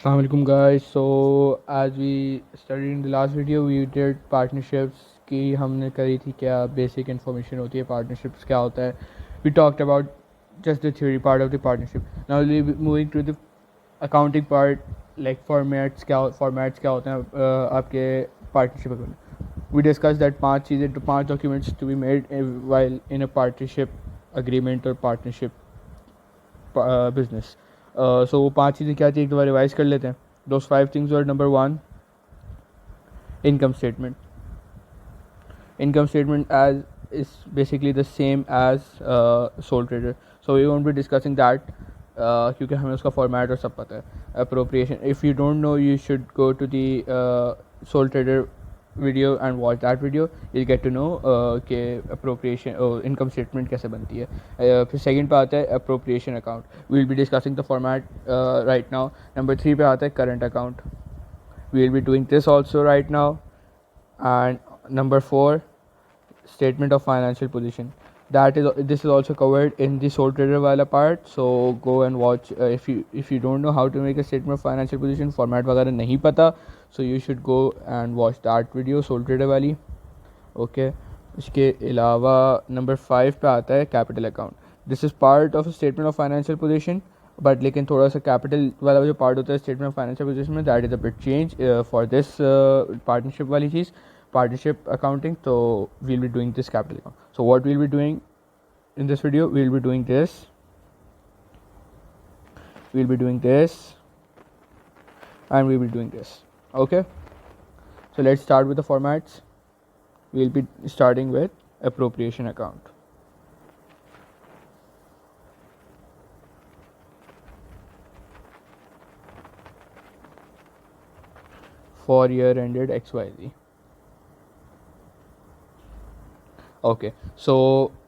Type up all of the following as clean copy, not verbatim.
Assalamu alaikum guys. So as we studied in the last video, we did partnerships की हमने करी थी क्या basic information होती है partnerships क्या होता है. We talked about just the theory part of the partnership. Now we'll be moving to the accounting part, like formats क्या होते हैं आपके partnership agreement. We discussed that पांच documents to be made while in a partnership agreement or partnership business. So वो पांच चीज़ें क्या थी एक बार रिवाइज कर लेते हैं. Those 5 things were: number 1, income statement. Income statement as is basically the same as sole trader. So we won't be discussing that क्योंकि हमें उसका format और सब पता है. Appropriation. If you don't know, you should go to the sole trader video and watch that video. You'll get to know कि appropriation income statement कैसे बनती है. फिर second पे आता है appropriation account. We'll be discussing the format right now. Number 3 पे आता है current account. We'll be doing this also right now. And number 4, statement of financial position. This is also covered in the sole trader wala part, so go and watch. If you don't know how to make a statement of financial position, format वगैरह नहीं पता, so you should go and watch that video, sole trader वाली. Okay. इसके अलावा number 5 पे आता है capital account. This is part of statement of financial position, but लेकिन थोड़ा सा कैपिटल वाला जो पार्ट होता है स्टेटमेंट ऑफ फाइनेंशियल पोजीशन में, that is a bit change for this partnership वाली चीज़, partnership accounting. So we'll be doing this capital account. So what we'll be doing in this video, we'll be doing this, and we'll be doing this. Okay, so let's start with the formats. We'll be starting with appropriation account. For year ended XYZ. Okay, so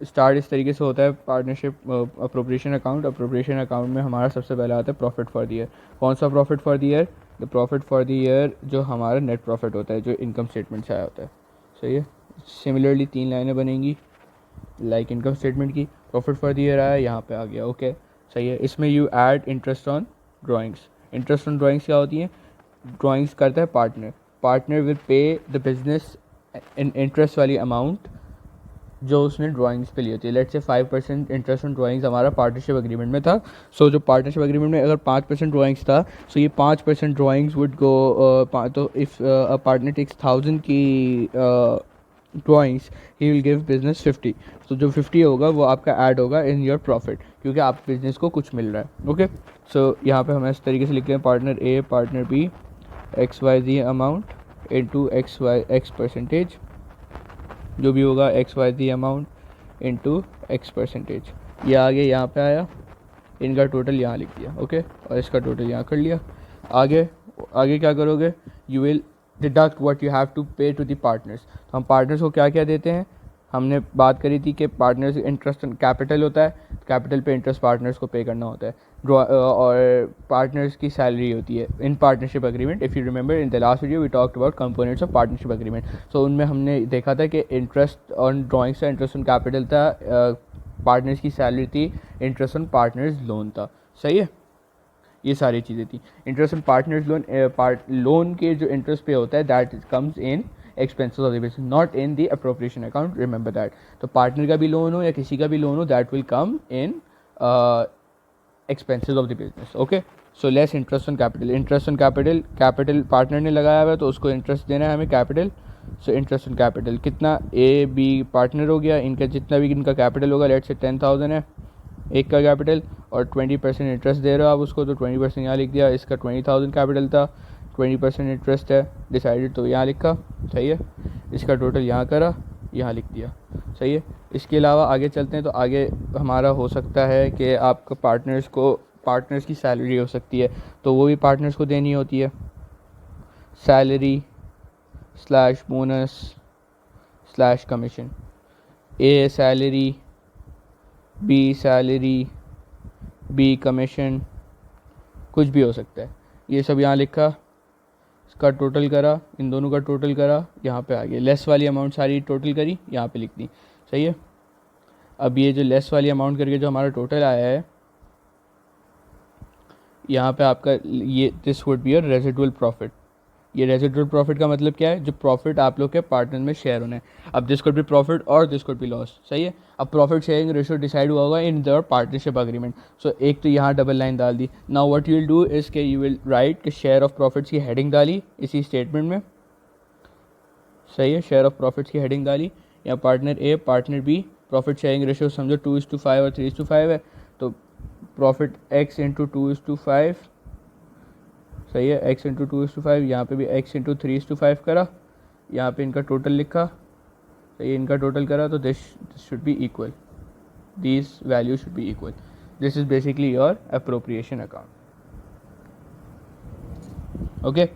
start इस तरीके से होता है partnership appropriation account. Appropriation account में हमारा सबसे पहले आता है प्रॉफिट फॉर द ईयर. कौन सा profit for the year? The profit for the year जो हमारा नेट प्रॉफिट होता है, जो इनकम स्टेटमेंट से आया होता है. सही है. सिमिलरली 3 लाइनें बनेंगी लाइक इनकम स्टेटमेंट की. प्रॉफिट फॉर द ईयर आया, यहाँ पे आ गया. ओके, सही है. इसमें you add interest on drawings. Interest on drawings क्या होती हैं? ड्राइंग्स करता है partner will pay the business in interest वाली अमाउंट जो उसने ड्राइंग्स पे ली होती है. Let's say 5% interest on drawings हमारा पार्टनरशिप एग्रीमेंट में था. सो जो पार्टनरशिप एग्रीमेंट में अगर 5% ड्राइंग्स था, सो ये 5% ड्राइंग्स वुड गो. तो इफ़ अ पार्टनर टेक्स 1000 की drawings, he will give business 50. तो जो 50 होगा वो आपका ऐड होगा इन योर प्रॉफिट, क्योंकि आप बिजनेस को कुछ मिल रहा है. ओके, सो यहाँ पे हम इस तरीके से लिखते हैं partner A, partner B, XYZ amount into X percentage, जो भी होगा XYZ amount into X percentage. ये आगे यहाँ पे आया, इनका टोटल यहाँ लिख दिया. ओके, और इसका टोटल यहाँ कर लिया. आगे क्या करोगे? You will deduct what you have to pay to the partners. तो हम पार्टनर्स को क्या क्या देते हैं? हमने बात करी थी कि पार्टनर्स इंटरेस्ट कैपिटल होता है, कैपिटल पे इंटरेस्ट पार्टनर्स को पे करना होता है. और पार्टनर्स की सैलरी होती है in partnership agreement. If you remember in the last video we talked about components of partnership agreement. So उनमें हमने देखा था कि इंटरेस्ट ऑन ड्राइंग्स था, इंटरेस्ट ऑन कैपिटल था, पार्टनर्स की सैलरी थी, इंटरेस्ट ऑन पार्टनर्स लोन था. सही है. ये सारी चीज़ें थी. इंटरेस्ट ऑन पार्टनर्स लोन के जो इंटरेस्ट पे होता है that comes in expenses of the business, not in the appropriation account. Remember that. तो पार्टनर का भी लोन हो या किसी का भी लोन हो, that will come in expenses of the business. Okay, so less interest on capital. Interest on capital partner ने लगाया हुआ है तो उसको इंटरेस्ट देना है हमें capital. So interest on capital कितना? ए बी पार्टनर हो गया, इनका जितना भी इनका कैपिटल होगा, लेट्स से 10,000 है एक का कैपिटल, और 20% इंटरेस्ट दे रहे हो आप उसको, तो 20% यहाँ लिख दिया. इसका 20,000 कैपिटल था, 20% इंटरेस्ट है डिसाइडेड, तो यहाँ लिखा. सही है. इसका टोटल यहाँ करा, यहाँ लिख दिया. सही है. इसके अलावा आगे चलते हैं. तो आगे हमारा हो सकता है कि आपका पार्टनर्स की सैलरी हो सकती है, तो वो भी पार्टनर्स को देनी होती है. Salary slash bonus slash commission. A salary, B commission, कुछ भी हो सकता है. ये सब यहाँ लिखा, इसका टोटल करा, इन दोनों का टोटल करा, यहाँ पे आ गया. लेस वाली अमाउंट सारी टोटल करी, यहाँ पे लिख दी. सही है. अब ये जो लेस वाली अमाउंट करके जो हमारा टोटल आया है, यहाँ पे आपका ये this would be a residual profit. ये रेजिडुअल प्रॉफिट का मतलब क्या है, जो प्रॉफिट आप लोग के पार्टनर में शेयर होने हैं। अब दिस कुड बी प्रॉफिट और दिस कुड बी लॉस, सही है। अब प्रॉफिट शेयरिंग रेशियो डिसाइड हुआ होगा इन देयर पार्टनरशिप अग्रीमेंट। सो एक तो यहाँ डबल लाइन डाल दी। Now what you will do is के यू विल राइट कि शेयर ऑफ प्रॉफिट्स की हेडिंग डाली इसी स्टेटमेंट में, सही है। शेयर ऑफ प्रॉफिट्स की हेडिंग डाली, या partner A partner B, profit sharing ratio समझो 2:5 और 3:5 है, तो प्रॉफिट x इंटू 2:5, सही है। x इंटू 2:5, यहाँ पे भी x इंटू 3:5 करा, यहाँ पे इनका टोटल लिखा, सही है। इनका टोटल करा तो this should be equal, these value should be equal. This is basically your appropriation account. Okay,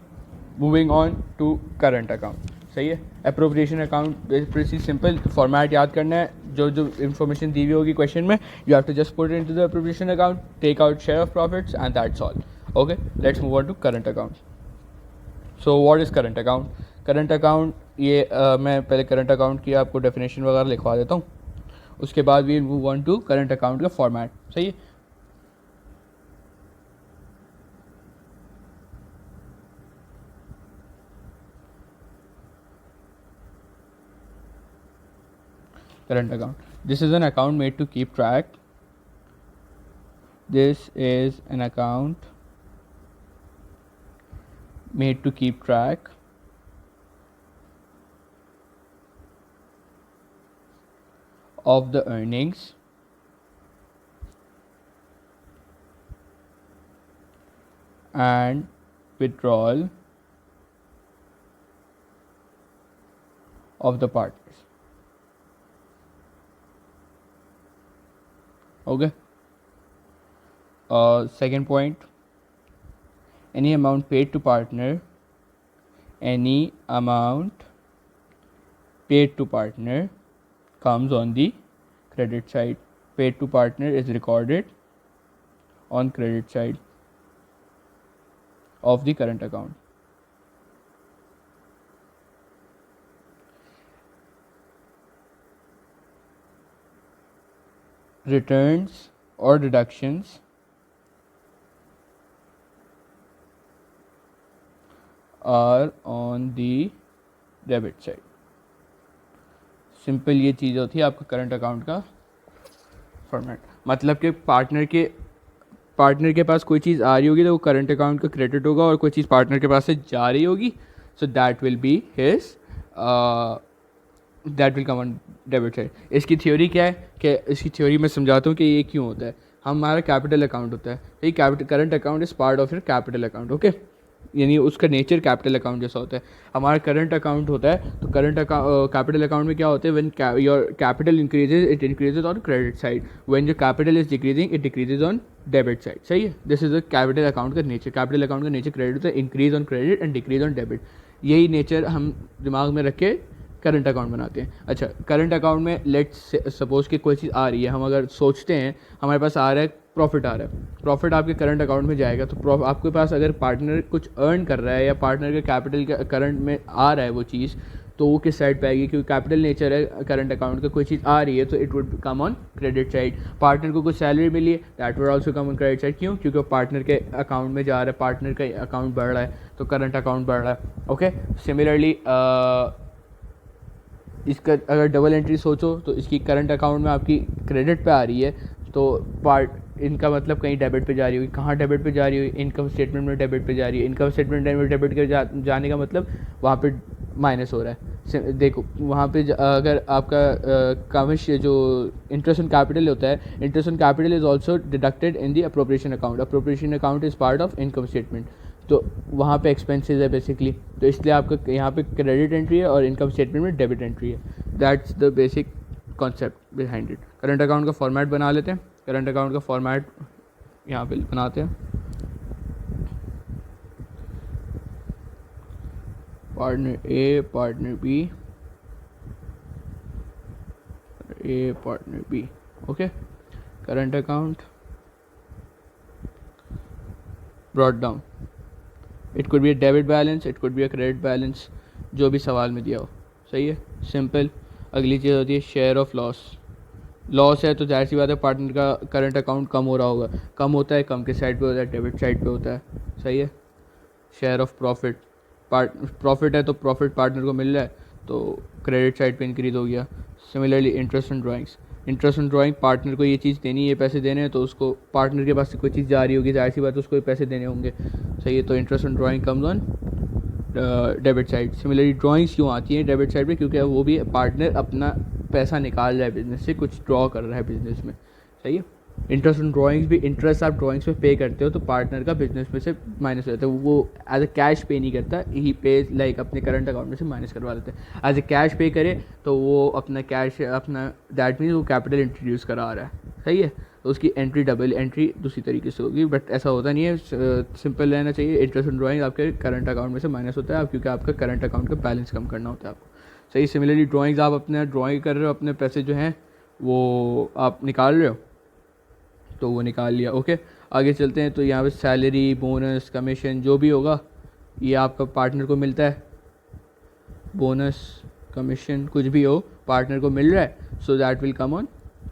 moving on to current account, सही है। Appropriation account pretty simple, format याद करना है, जो जो इन्फॉर्मेशन दी हुई होगी क्वेश्चन में, you have to just put into the appropriation account, take out share of profits and that's all. Okay, let's move on to current account. So what is current account? Current account ये मैं पहले current account की आपको definition वगैरह लिखवा देता हूँ, उसके बाद we move on to current account का फॉर्मेट, सही है। Current account, this is an account made to keep track, this is an account made to keep track of the earnings and withdrawal of the partners. Okay. Second point, any amount paid to partner, any amount paid to partner comes on the credit side. Paid to partner is recorded on credit side of the current account. Returns or deductions are on the debit side. Simple ये चीज़ होती है आपका current account का format. मतलब कि partner के पास कोई चीज़ आ रही होगी तो वो करंट अकाउंट का क्रेडिट होगा, और कोई चीज़ पार्टनर के पास से जा रही होगी so that will be his, that will come on debit side. इसकी थ्योरी क्या है, कि इसकी थ्योरी मैं समझाता हूँ कि ये क्यों होता है। हमारा कैपिटल अकाउंट होता है, ये current account is part of your capital account, okay. यानी उसका नेचर कैपिटल अकाउंट जैसा होता है। हमारा करंट अकाउंट होता है, तो करंट अकाउंट कैपिटल अकाउंट में क्या होता है, when your capital increases it increases on credit side, when your capital is decreasing it decreases on debit side, सही है। This is the capital account का नेचर। कैपिटल अकाउंट का nature credit होता है, increase on credit and decrease on debit. यही nature हम दिमाग में रख के करंट अकाउंट बनाते हैं। अच्छा, करंट अकाउंट में लेट्स सपोज कि कोई चीज़ आ रही है, हम अगर सोचते हैं हमारे पास आ रहा है प्रॉफिट आ रहा है, प्रॉफिट आपके करंट अकाउंट में जाएगा, तो आपके पास अगर पार्टनर कुछ अर्न कर रहा है या पार्टनर के कैपिटल के करंट में आ रहा है वो चीज़, तो वो किस साइड पे आएगी, क्योंकि कैपिटल नेचर है करंट अकाउंट का, कोई चीज़ आ रही है तो it would come on credit side. Partner को कुछ सैलरी मिली है, that would also come on credit side. क्यों? क्योंकि वो पार्टनर के अकाउंट में जा रहा है, पार्टनर का अकाउंट बढ़ रहा है तो करंट अकाउंट बढ़ रहा है, ओके। सिमिलरली इसका अगर डबल एंट्री सोचो तो इसकी करंट अकाउंट में आपकी क्रेडिट पे आ रही है, तो इनका मतलब कहीं डेबिट पे जा रही हुई, कहाँ डेबिट पे जा रही हुई, इनकम स्टेटमेंट में डेबिट पे जा रही है। इनकम स्टेटमेंट में डेबिट के जाने का मतलब वहाँ पे माइनस हो रहा है। देखो वहाँ पे अगर आपका कमिश जो इंटरेस्ट ऑन कैपिटल होता है, interest on capital is also deducted in the appropriation account. Appropriation account is part of income statement, तो वहाँ पे एक्सपेंसेस है बेसिकली, तो इसलिए आपका यहाँ पे क्रेडिट एंट्री है और इनकम स्टेटमेंट में डेबिट एंट्री है। That's the basic concept behind it. Current account का फॉर्मेट बना लेते हैं। करंट अकाउंट का फॉर्मेट यहाँ पे बनाते हैं। Partner A, partner B, A partner B, okay. Current account brought down, it could be a debit balance, it could be a credit balance, जो भी सवाल में दिया हो, सही है, सिंपल। अगली चीज़ होती है शेयर ऑफ लॉस। लॉस है तो जाहिर सी बात है पार्टनर का करंट अकाउंट कम हो रहा होगा, कम होता है कम के साइड पे होता है, डेबिट साइड पे होता है, सही है। शेयर ऑफ प्रॉफिट, प्रॉफिट है तो प्रॉफिट पार्टनर को मिल रहा है तो क्रेडिट साइड पे इंक्रीज हो गया। Similarly interest on drawings, interest on drawing, partner को ये चीज़ देनी है, ये पैसे देने हैं तो उसको पार्टनर के पास से कोई चीज़ जा रही होगी, जाहिर सी बात है उसको पैसे देने होंगे, सही है। तो interest on drawing comes on debit side. Similarly drawings क्यों आती हैं डेबिट साइड पे, क्योंकि वो भी पार्टनर अपना पैसा निकाल रहा है बिजनेस से, कुछ ड्रॉ कर रहा है बिजनेस में, सही है। इंटरेस्ट ऑन ड्राइंग्स भी, इंटरेस्ट आप ड्राइंग्स पे पे करते हो तो पार्टनर का बिजनेस में से माइनस हो जाता है, वो एज अ कैश पे नहीं करता, ही पे लाइक अपने करंट अकाउंट में से माइनस करवा लेते हैं। एज अ कैश पे करे तो वो अपना कैश अपना, दैट मीन्स वो कैपिटल इंट्रोड्यूस करा रहा है, सही है। तो उसकी एंट्री डबल एंट्री दूसरी तरीके से होगी, बट ऐसा होता नहीं है, सिंपल रहना चाहिए। इंटरेस्ट ऑन ड्राइंग आपके करंट अकाउंट में से माइनस होता है, क्योंकि आपका करंट अकाउंट का बैलेंस कम करना होता है आपको, सही। सिमिलरली ड्राइंग्स आप अपने ड्राइंग कर रहे हो, अपने पैसे जो हैं वो आप निकाल रहे हो तो वो निकाल लिया, ओके। आगे चलते हैं, तो यहाँ पे सैलरी, बोनस, कमीशन जो भी होगा ये आपका पार्टनर को मिलता है, बोनस, कमीशन कुछ भी हो पार्टनर को मिल रहा है, so that will come on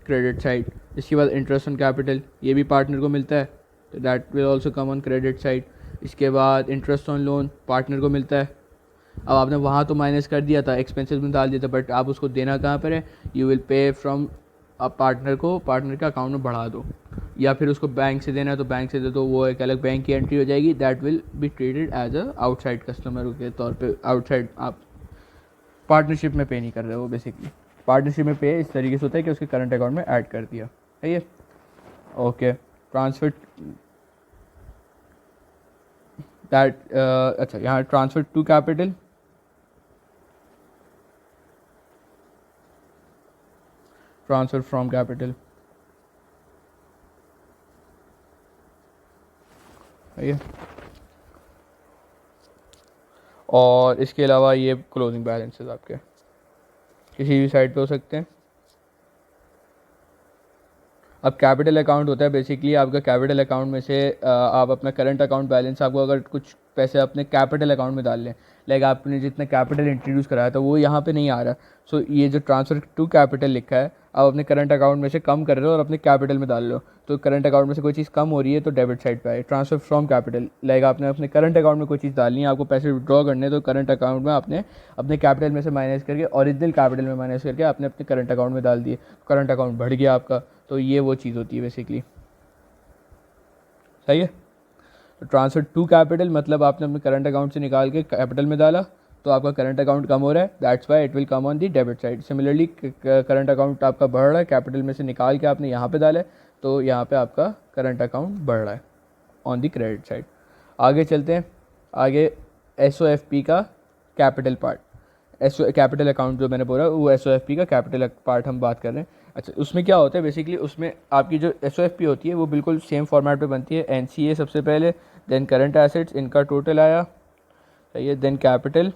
credit side. इसके बाद इंटरेस्ट ऑन कैपिटल, ये भी पार्टनर को मिलता है तो that will also come on credit side. इसके बाद इंटरेस्ट ऑन लोन पार्टनर को मिलता है। अब आपने वहाँ तो माइनस कर दिया था, एक्सपेंसेस में डाल दिया था, बट आप उसको देना कहाँ पर है, यू विल पे फ्रॉम, आप पार्टनर को पार्टनर के अकाउंट में बढ़ा दो, या फिर उसको बैंक से देना है तो बैंक से दे दो, वो एक अलग बैंक की एंट्री हो जाएगी, that will be treated as a outside customer के तौर पे। आउटसाइड आप पार्टनरशिप में पे नहीं कर रहे हो, बेसिकली पार्टनरशिप में पे इस तरीके से होता है कि उसके करंट अकाउंट में ऐड कर दिया, है ये, ओके। ट्रांसफर दैट, अच्छा यहाँ transfer to capital, transfer from capital, ये। और इसके अलावा ये क्लोजिंग बैलेंसेस आपके किसी भी साइड पे हो सकते हैं। अब कैपिटल अकाउंट होता है बेसिकली आपका, कैपिटल अकाउंट में से आप अपना करंट अकाउंट बैलेंस, आपको अगर कुछ पैसे अपने कैपिटल अकाउंट में डाल लें, लाइक आपने जितना कैपिटल इंट्रोड्यूस कराया था वो यहाँ पे नहीं आ रहा, सो ये जो ट्रांसफर टू कैपिटल लिखा है, आप अपने करंट अकाउंट में से कम कर रहे हो और अपने कैपिटल में डाल रहे हो, तो करंट अकाउंट में से कोई चीज़ कम हो रही है तो डेबिट साइड पे आए। ट्रांसफर फ्रॉम कैपिटल, लाइक आपने अपने करंट अकाउंट में कोई चीज़ डालनी है, आपको पैसे विड्रॉ करने, तो करंट अकाउंट में आपने अपने कैपिटल में से माइनस करके, ओरिजिनल कैपिटल में माइनस करके आपने अपने करंट अकाउंट में डाल दिए, करंट अकाउंट बढ़ गया आपका, तो ये वो चीज़ होती है बेसिकली, सही है। तो ट्रांसफर टू कैपिटल मतलब आपने अपने करंट अकाउंट से निकाल के कैपिटल में डाला तो आपका करंट अकाउंट कम हो रहा है, that's why it will come on the debit side. Similarly current account आपका बढ़ रहा है, कैपिटल में से निकाल के आपने यहाँ पे डाला है तो यहाँ पे आपका करंट अकाउंट बढ़ रहा है ऑन दी क्रेडिट साइड। आगे चलते हैं, आगे SOFP का कैपिटल पार्ट, कैपिटल अकाउंट जो मैंने बोला वो SOFP का कैपिटल पार्ट हम बात कर रहे हैं। अच्छा उसमें क्या होता है बेसिकली, उसमें आपकी जो SOFP होती है वो बिल्कुल सेम फॉर्मेट पे बनती है, NCA सबसे पहले, देन करंट एसेट्स, इनका टोटल आया, सही है, देन कैपिटल,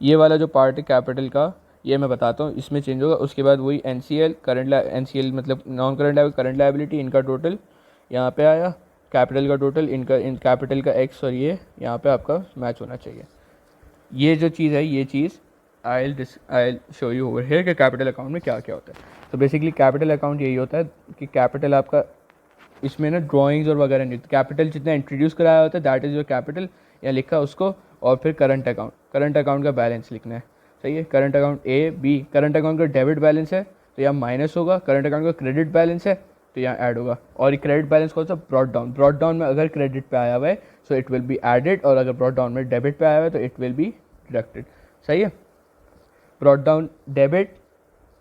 ये वाला जो पार्ट है कैपिटल का ये मैं बताता हूँ इसमें चेंज होगा, उसके बाद वही NCL, NCL मतलब नॉन करंट करंट लायबिलिटी, इनका टोटल यहाँ पे आया, कैपिटल का टोटल, इनका इन कैपिटल का X और ये यहाँ पे आपका मैच होना चाहिए। ये जो चीज़ है ये चीज़ I show you over here कि कैपिटल अकाउंट में क्या क्या होता है। तो बेसिकली कैपिटल अकाउंट यही होता है कि कैपिटल आपका, इसमें ना ड्राइंग्स और वगैरह नहीं, कैपिटल जितना इंट्रोड्यूस कराया होता है दैट इज़ योर कैपिटल, या लिखा उसको, और फिर करंट अकाउंट का बैलेंस लिखना है, सही है। Current account A B, current account का डेबिट बैलेंस है तो यहाँ माइनस होगा, करंट अकाउंट का क्रेडिट बैलेंस है तो यहाँ ऐड होगा, और क्रेडिट बैलेंस कौन सा, ब्रॉड डाउन में अगर क्रेडिट पे आया हुआ है so it will be added, और अगर ब्रॉड डाउन में डेबिट पे आया हुआ है तो इट विल बी डिडक्टेड, सही है। Brought down debit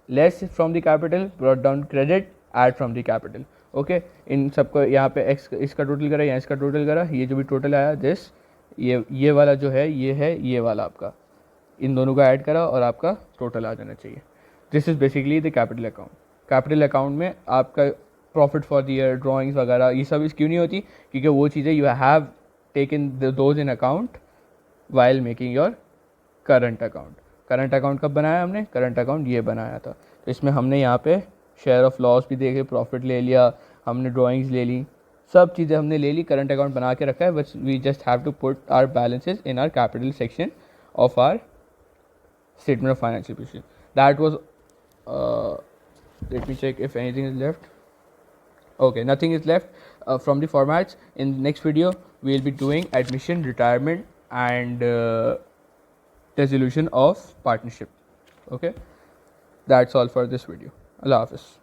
less from the capital, brought down credit add from the capital, okay. इन सबको यहाँ पे एक्स इसका टोटल करा, यहाँ इसका टोटल करा, ये जो भी टोटल आया दिस, ये वाला जो है ये वाला आपका, इन दोनों का ऐड करा और आपका टोटल आ जाना चाहिए। This is basically the capital account. Capital account में आपका profit for the year, drawings वगैरह ये सब क्यों नहीं होती, क्योंकि वो चीज़ें you have taken those in account while making your current account. Current account कब बनाया हमने, करंट अकाउंट ये बनाया था, तो इसमें हमने यहाँ पे शेयर ऑफ लॉस भी देखे, प्रॉफिट ले लिया हमने, ड्राइंग्स ले ली, सब चीज़ें हमने ले ली, करंट अकाउंट बना के रखा है, बस we just have to put our balances in our capital section of our statement of financial position. That was let me check if anything is left. Okay, nothing is left from the formats. In the next video we will be doing admission, retirement, and resolution of partnership. Okay, that's all for this video. Allah Hafiz.